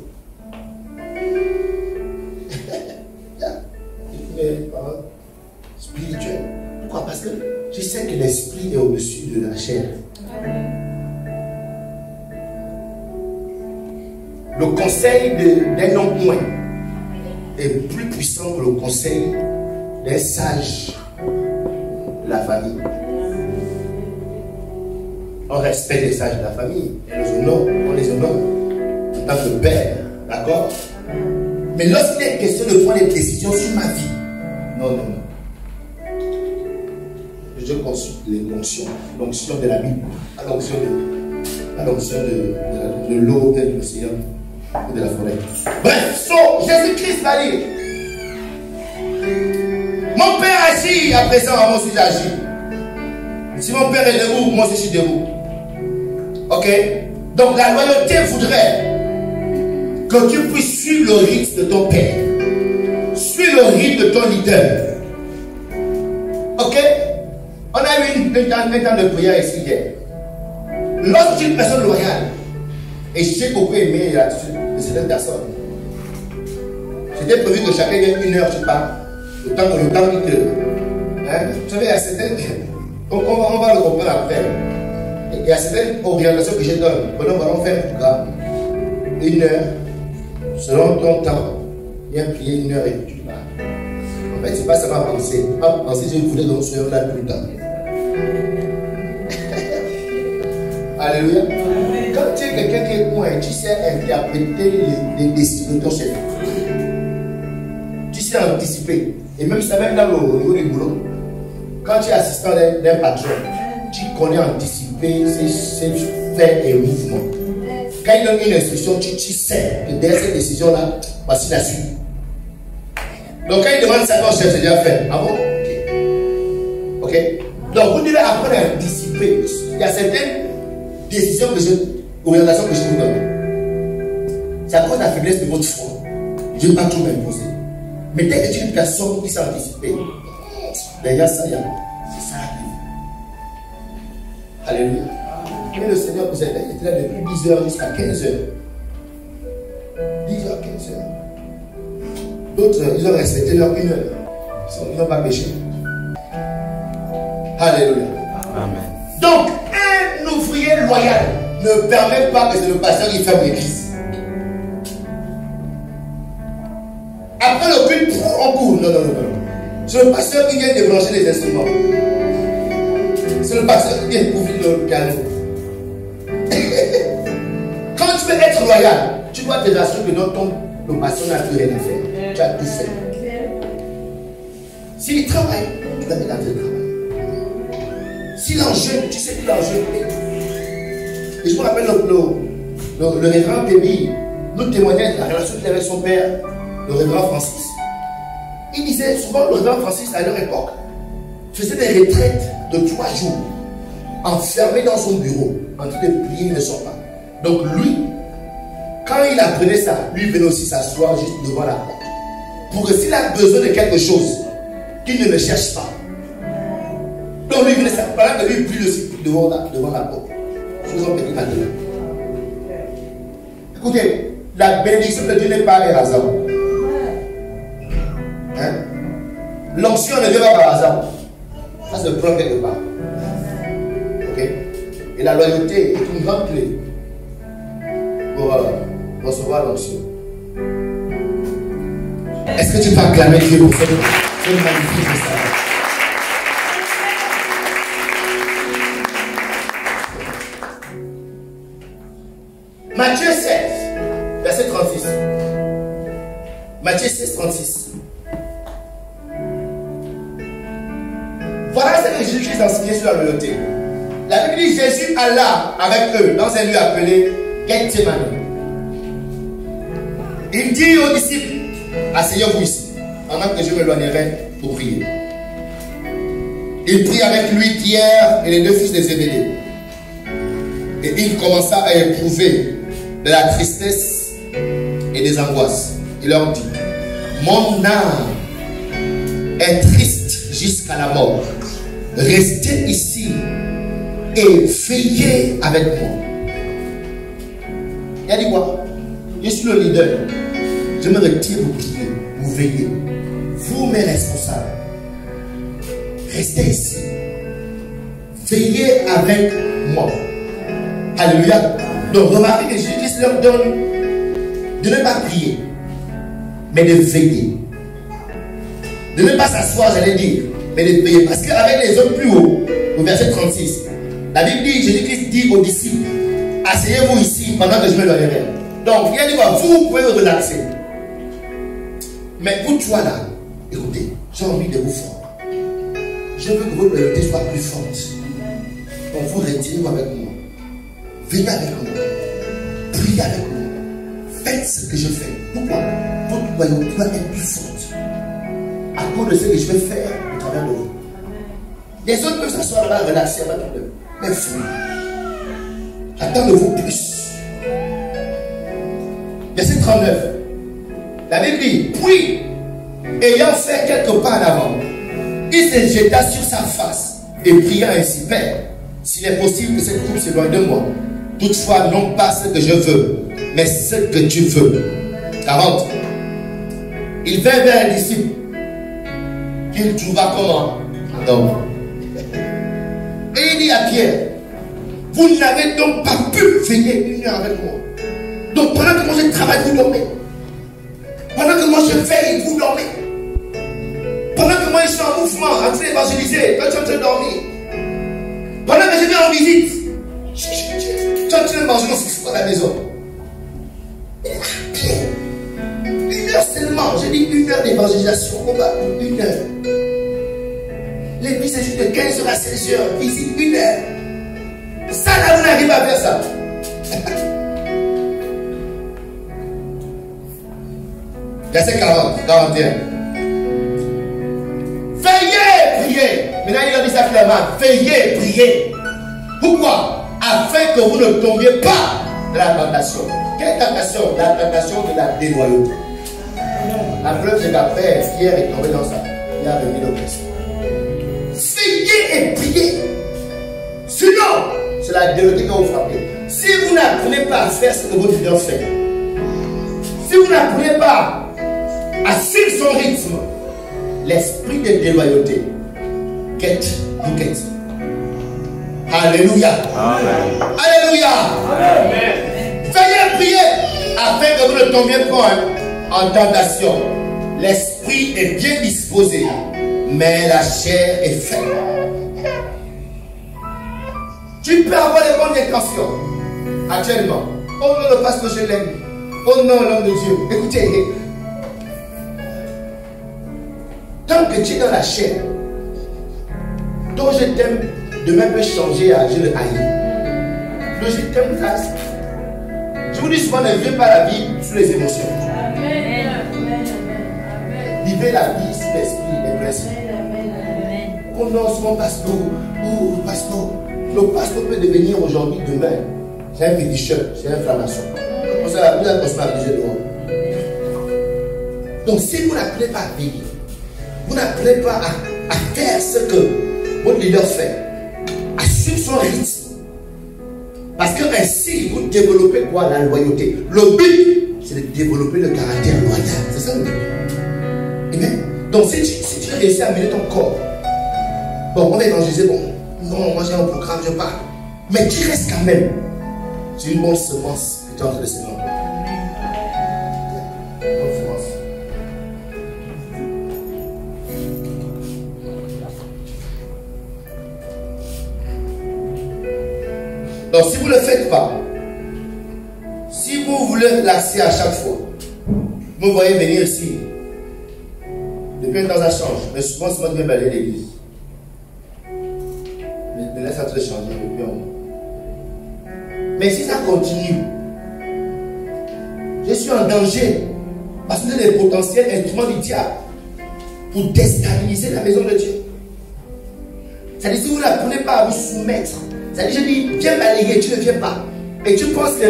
A: Mes parents spirituels. Pourquoi? Parce que je sais que l'esprit est au-dessus de la chair. Le conseil d'un homme point est plus puissant que le conseil d'un sage de la famille. On respecte les sages de la famille, on les honore en tant que père, d'accord? Mais lorsqu'il est question de prendre des décisions sur ma vie, non. Je consulte l'onction de la Bible, l'onction de l'eau, de l'océan ou de la forêt. Bref, Jésus-Christ va dire, mon père agit, à présent, moi aussi j'agis. Si mon père est debout, moi aussi je suis debout. Ok? Donc la loyauté voudrait que tu puisses suivre le rythme de ton père. Suis le rythme de ton leader. Ok? On a eu un temps de prière ici hier. Lorsque une personne loyale, et j'ai beaucoup aimé l'attitude de certaines personnes, c'était prévu que chacun ait 1 heure, je sais pas, le temps qu'il te. Hein? Vous savez, il y a certaines. On va le comprendre après. Il y a certaines orientations que je donne. Nous allons faire un programme. 1 heure, selon ton temps, viens prier 1 heure et tu pars. En fait, c'est pas ça va penser. Pas penser, je voulais donc soyons là tout le temps. Alléluia. Quand tu es quelqu'un qui est point, tu sais interpréter les décisions de ton chef. Tu sais anticiper. Et même ça, même dans le niveau du boulot, quand tu es assistant d'un patron, tu connais anticiper ses faits et mouvements. Quand il donne une instruction, tu sais que derrière cette décision-là, voici la suite. Donc quand il demande ça, ton chef, c'est déjà fait. Ah bon? Ok. Donc vous devez apprendre à anticiper. Il y a certaines décisions orientations que je vous donne. C'est à cause de la faiblesse de votre foi. Je ne vais pas tout m'imposer. Mais dès que tu es une personne qui sait anticiper, derrière ça, c'est ça la vie. Alléluia. Mais le Seigneur vous aide. Il était là depuis 10 heures jusqu'à 15 heures. 10 heures, 15 heures. D'autres, ils ont respecté leur 1 heure. Ils n'ont pas péché. Alléluia. Amen. Donc, un ouvrier loyal ne permet pas que c'est le pasteur qui ferme l'église. Après le culte, on court. Non. C'est le pasteur qui vient débrancher les instruments. C'est le pasteur qui vient couvrir le piano. Quand tu veux être loyal, tu dois te rassurer que dans le pasteur n'a plus rien à faire. Tu as tout fait. S'il travaille, tu dois regarder le travail. S'il en jeûne, tu sais qu'il en jeûne. Et je me rappelle le révérend Pébi nous témoignait de la relation qu'il avait avec son père, le révérend Francis. Il disait souvent, le révérend Francis, à leur époque, faisait des retraites de 3 jours, enfermé dans son bureau, en train de prier, il ne sort pas. Donc lui, quand il apprenait ça, lui venait aussi s'asseoir juste devant la porte. Pour que s'il a besoin de quelque chose, qu'il ne le cherche pas. Donc lui venait s'asseoir, pendant que lui prie aussi devant la porte. Sous un petit matelas. Écoutez, la bénédiction de Dieu n'est pas un hasard. Hein? L'onction ne vient pas par hasard. Ça se prend quelque part. Ok? Et la loyauté est une grande clé pour recevoir l'onction. Est-ce que tu peux acclamer Dieu pour cette magnifique message? Matthieu 16, verset 36. Matthieu 16, 36. Voilà ce que Jésus-Christ enseignait sur la loyauté. La Bible dit Jésus alla avec eux dans un lieu appelé Gethsémani. Il dit aux disciples, asseyez-vous ici, pendant que je m'éloignerai pour prier. Il prit avec lui Pierre et les deux fils de Zébédée. Et il commença à éprouver de la tristesse et des angoisses. Il leur dit, mon âme est triste jusqu'à la mort. Restez ici et veillez avec moi. Il a dit quoi? Je suis le leader. Je me retire pour prier, pour veiller. Vous, mes responsables, restez ici. Veillez avec moi. Alléluia. Donc, remarquez que Jésus leur donne de ne pas prier, mais de veiller. De ne pas s'asseoir, j'allais dire, mais de veiller. Parce qu'avec les hommes plus hauts, au verset 36, la Bible dit, Jésus-Christ dit aux disciples, asseyez-vous ici pendant que je m'éloignerai. Donc, il a dit, vous pouvez vous relaxer. Mais vous, toi là, écoutez, j'ai envie de vous fondre. Je veux que votre loyauté soit plus forte. Donc, vous retirez-vous avec moi. Venez avec moi. Priez avec moi. Faites ce que je fais. Pourquoi? Votre loyauté doit être plus forte. À cause de ce que je vais faire au travers de vous. Les autres peuvent s'asseoir là, relaxer, mais vous, attendez-vous plus. Verset 39. La Bible dit, puis, ayant fait quelques pas en avant, il se jeta sur sa face et pria ainsi, Père, s'il est possible que cette coupe s'éloigne de moi. Toutefois, non pas ce que je veux, mais ce que tu veux. 40. Il vint vers un disciple qu'il trouva comment? Donc, et il dit à Pierre, vous n'avez donc pas pu veiller une heure avec moi. Donc pendant que moi je travaille, vous dormez. Pendant que moi je veille, vous dormez. Pendant que moi je suis en mouvement, en train d'évangéliser, toi tu es en train de dormir. Pendant que je viens en visite, tu es en train de manger dans la maison. Une heure seulement, j'ai dit une heure d'évangélisation, on va une heure. L'église est juste de 15h à 16h, visite une heure. Ça là, vous n'arrivez pas à faire ça. Verset 40, 41. Veillez, priez. Maintenant, il a dit ça clairement. Veillez, priez. Pourquoi? Afin que vous ne tombiez pas dans la tentation. Quelle tentation? La tentation de la déloyauté. La preuve, c'est qu'après, Pierre est tombé dans ça. Il a remis le Christ. Veillez et priez. Sinon, c'est la déloyauté que vous frappez. Si vous n'apprenez pas à faire ce que votre leader fait, si vous n'apprenez pas à suivre son rythme, l'esprit de déloyauté guette vous guette. Alléluia. Amen. Alléluia. Amen. Veillez prier afin que vous ne tombiez pas en tentation. L'esprit est bien disposé, mais la chair est faible. Tu peux avoir les bonnes intentions actuellement. Oh non, le pasteur, je l'aime. Oh non, l'homme de Dieu. Écoutez, tant que tu es dans la chair, ton je t'aime demain peut changer à je le haïs. Le je t'aime reste. Je vous dis souvent, ne vivez pas la vie sous les émotions. Amen. Vivez la vie sous l'esprit et les principes. Oh non, c'est mon pasteur. Oh, pasteur. Le pasteur peut devenir aujourd'hui, demain. C'est un féticheur, c'est une inflammation. Vous avez responsabilisé dehors. Donc, si vous n'appelez pas à vivre, vous n'appelez pas à faire ce que votre leader fait, à suivre son rythme. Parce que ainsi, vous développez quoi? La loyauté. Le but, c'est de développer le caractère loyal. C'est ça le but. Amen. Donc, si tu réussis à mener ton corps, bon, on va évangéliser, bon, non, moi j'ai un programme, je pars. Mais tu restes quand même. C'est une bonne semence que tu es en train de semer. Bonne semence. Donc si vous ne le faites pas, si vous voulez relaxer à chaque fois, vous me voyez venir ici. Depuis un temps ça change, mais souvent c'est moi qui vais balayer l'église. Maintenant, ça doit changer. Mais si ça continue, je suis en danger. Parce que c'est le potentiel instrument du diable pour déstabiliser la maison de Dieu. C'est-à-dire, si vous n'apprenez pas à vous soumettre, c'est-à-dire, je dis, viens balayer, tu ne viens pas. Et tu penses que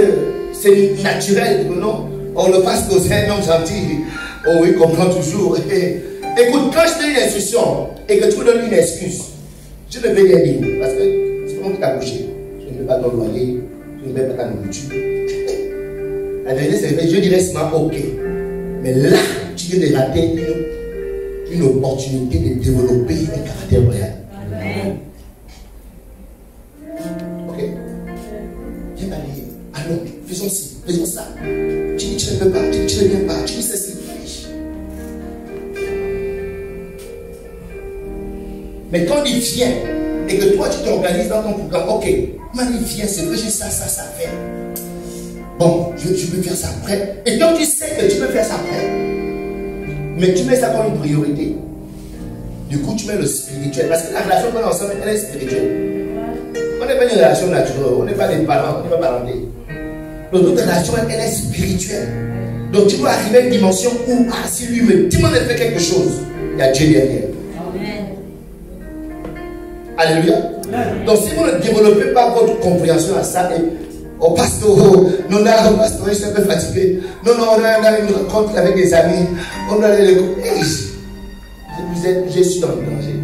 A: c'est naturel, non? Oh, le pasteur, c'est un homme gentil. Oh, il comprend toujours. Écoute, quand je te donne une instruction et que tu me donnes une excuse, je ne vais rien dire. Parce que c'est moi qui t'ai couché. Je ne vais pas ton loyer, je ne vais pas ta nourriture. La vérité, c'est que je dirais seulement ok. Mais là, tu viens de rater une opportunité de développer un caractère royal. Amen. Ok? Viens balayer. Alors, faisons ci, faisons ça. Tu dis tu ne peux pas, tu dis tu ne viens pas, tu dis ceci. Mais quand il vient et que toi tu t'organises dans ton programme, ok, quand il vient, c'est que j'ai ça, ça, ça fait. Bon, je peux faire ça après. Et donc tu sais que tu peux faire ça après. Mais tu mets ça comme une priorité. Du coup, tu mets le spirituel. Parce que la relation qu'on a ensemble, elle est spirituelle. On n'est pas une relation naturelle. On n'est pas des parents, on n'est pas parentés. Donc notre relation, elle est spirituelle. Donc tu dois arriver à une dimension où, ah, si lui me demande de faire quelque chose, il y a Dieu derrière. Alléluia. Donc si vous ne développez pas votre compréhension à ça, et au pasteur, non, là, au pasteur, je suis un peu fatigué. Non, on a une rencontre avec des amis. On a les je suis en danger.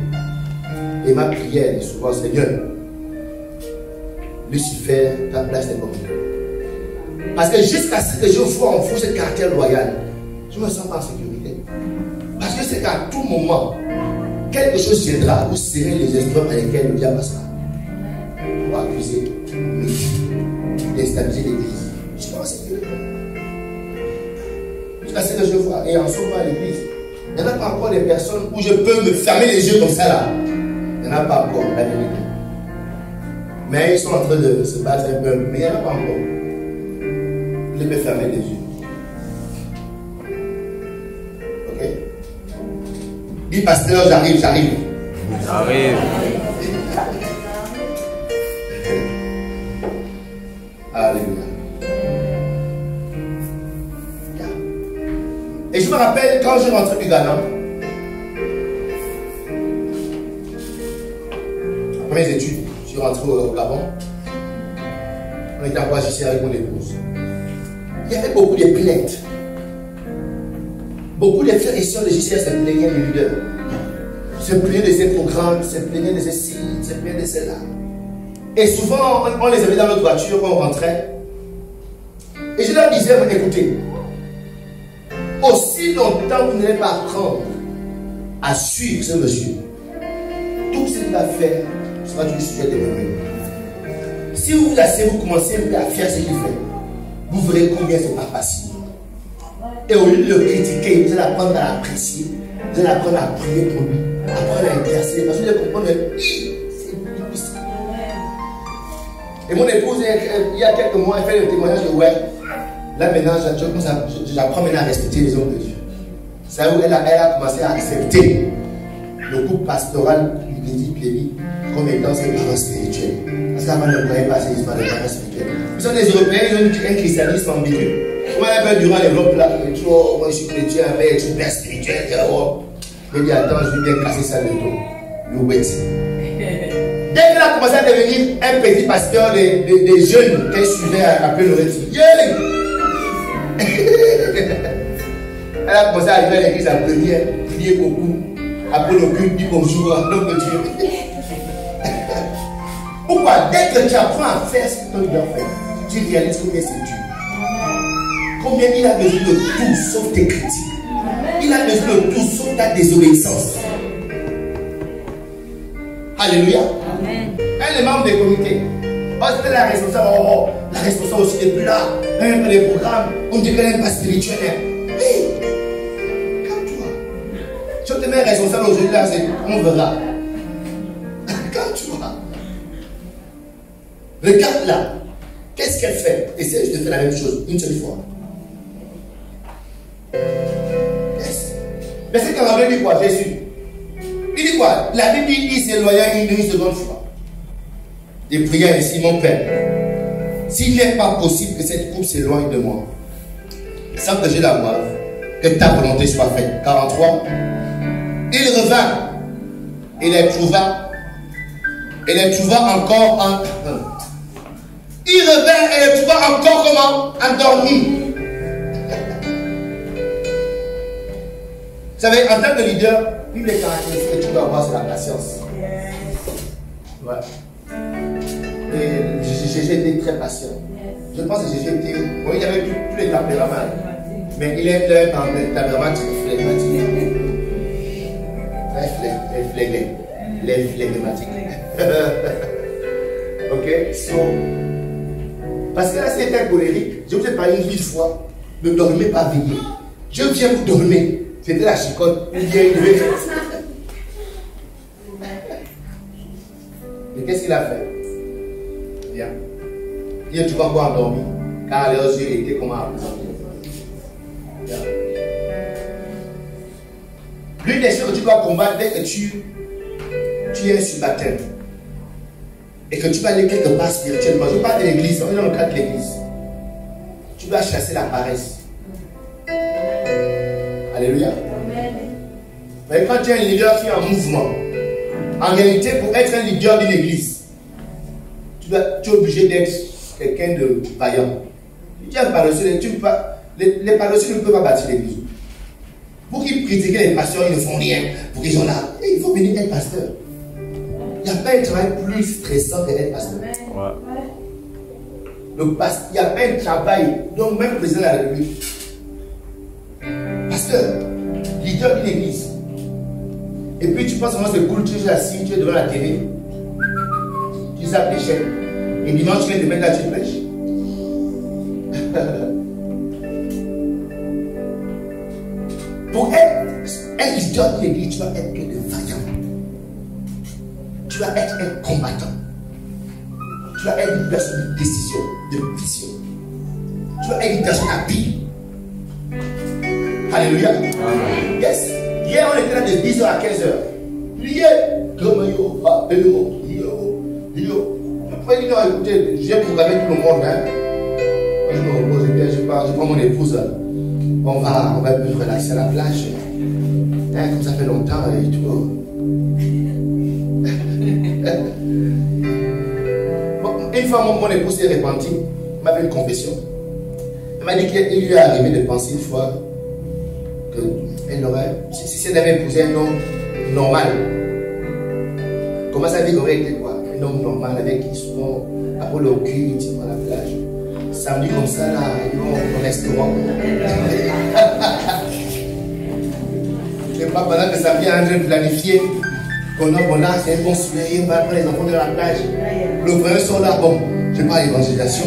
A: Et ma prière est souvent, Seigneur, Lucifer, ta place est bonne. Parce que jusqu'à ce que je vois en vous ce caractère loyal, je ne me sens pas en sécurité. Parce que c'est qu'à tout moment, quelque chose viendra, vous serrez les instruments par lesquels le diable passera. Pour accuser, déstabiliser l'église. Je suis pas en sécurité. Jusqu'à ce que je vois, et en ce moment à l'église, il n'y en a pas encore des personnes où je peux me fermer les yeux comme ça là. Il n'y en a pas encore, la vérité. Mais ils sont en train de se battre un peu, mais il n'y en a pas encore. Je peux fermer les yeux. Ok? Dis pasteur, j'arrive.
B: J'arrive.
A: Alléluia. Et je me rappelle quand je rentrais du Ghana, après mes études, je suis rentré au Gabon. On était en voyage ici avec mon épouse. Il y avait beaucoup de plaintes. Beaucoup de frères et sœurs de JCR se plaignaient du leader. Se plaignaient de ces programmes, se plaignaient de ceci, se plaignaient de cela. Et souvent, on les avait dans notre voiture quand on rentrait. Et je leur disais, écoutez, aussi longtemps que vous n'allez pas apprendre à suivre ce monsieur, tout ce qu'il va faire sera du sujet de l'ennemi. Si vous vous asseyez, vous commencez à faire ce qu'il fait, vous verrez combien c'est pas facile. Et au lieu de le critiquer, vous allez apprendre à l'apprécier, vous allez apprendre à prier pour lui, apprendre à intercéder, parce que vous allez comprendre que c'est difficile. Et mon épouse, il y a quelques mois, elle fait le témoignage de ouais. Là maintenant, j'apprends maintenant à respecter les hommes de Dieu. C'est où elle a commencé à accepter le couple pastoral Lydie Pléby comme étant ses parents spirituels. Parce qu'avant, on ne connaissait pas ces histoires de parents spirituels. Ils sont des Européens, ils ont un christianisme ambigu. Moi, un peu durant l'Europe, là, moi je suis chrétien, mais je suis père spirituel. Je dis attends, je vais bien casser ça le dos. Louette. Dès qu'elle a commencé à devenir un petit pasteur des jeunes qu'elle suivait à Peloretti. Elle a commencé à arriver à l'église à première, prier beaucoup. Après le culte, dit bonjour à l'homme de Dieu. Pourquoi? Dès que tu apprends à faire ce que tu dois faire, tu réalises combien c'est dur. Combien il a besoin de tout sauf tes critiques. Il a besoin de tout sauf ta désobéissance. Alléluia. Amen. Elle est membre des comités. Oh, c'était la responsable. La responsable aussi n'est plus là. Même les programmes, on dit qu'elle n'est pas spirituelle. Mais, calme-toi. Si on te met responsable aujourd'hui, là, on verra. Calme-toi. Regarde là. Qu'est-ce qu'elle fait? Essaye de faire la même chose une seule fois. Yes. Mais c'est quand on dit quoi, Jésus? Il dit quoi? La Bible dit qu'il s'est loyal une seconde fois. et priait ainsi: mon Père, s'il n'est pas possible que cette coupe s'éloigne de moi, sans que je la boive, que ta volonté soit faite. 43. Il revint et les trouva encore en... Il revint et les trouva encore comment? Endormis. Vous savez, en tant que leader, une des caractéristiques que tu dois avoir, c'est la patience. Ouais. Et Jésus était très patient. Je pense que Jésus était... Bon, il avait tous les tempéraments. Mais il est un tempérament très flegmatique. Les flegmatiques. Ok? So, parce que là, c'est un colérique. Je vous ai parlé 1000 fois. Ne dormez pas, veillez. Je viens vous dormir. C'était la chicotte. Il vient lever. Mais qu'est-ce qu'il a fait? Bien. Il dit: tu vas pas endormir. Car leurs yeux étaient comme un présent. L'une des choses que tu dois combattre dès que tu es un subalterne et que tu vas aller quelque part spirituellement, je parle de l'église, on est dans le cadre de l'église, tu dois chasser la paresse. Alléluia. Mais quand tu es un leader qui est en mouvement, en réalité, pour être un leader d'une église, tu es obligé d'être quelqu'un de vaillant. Tu es un paresseux, les paresseux ne peuvent pas bâtir l'église. Pour qu'ils critiquent les pasteurs, ils ne font rien. Pour qu'ils sont là, et il faut venir être pasteur. Il n'y a pas un travail plus stressant que d'être pasteur. Ouais. Il n'y a pas un travail, donc même le président de la République, pasteur, leader d'une église. Et puis tu penses comment c'est cool, tu es assis, tu es devant la télé, tu zappes les chaînes. Et dimanche, tu viens de mettre là, tu prêches. Pour être un leader de l'église, tu dois être quelqu'un de vaillant. Tu dois être un combattant. Tu dois être une personne de décision, de vision. Tu dois être une personne habile. Alléluia. Yes. Hier, on était là de 10h à 15h. Hier, comme yo. Après, écoutez, j'ai programmé tout le monde. Hein. Je me repose bien, je prends mon épouse. On va un peu relaxer à la plage. Hein, comme ça fait longtemps et tout. Bon, une fois, mon épouse s'est repentie. Elle m'a fait une confession. Elle m'a dit qu'il lui est arrivé de penser une fois qu'elle aurait, si elle avait épousé un homme normal, comment ça dit qu'on aurait été quoi? Un homme normal avec qui souvent, après le cul, il à la plage. Samedi comme ça, là, ils vont au restaurant. C'est pas pendant que samedi est en train de planifier qu'on a bon là, c'est un bon soleil, on va prendre les enfants de la plage. Le frère sont là, bon, je parle d'évangélisation.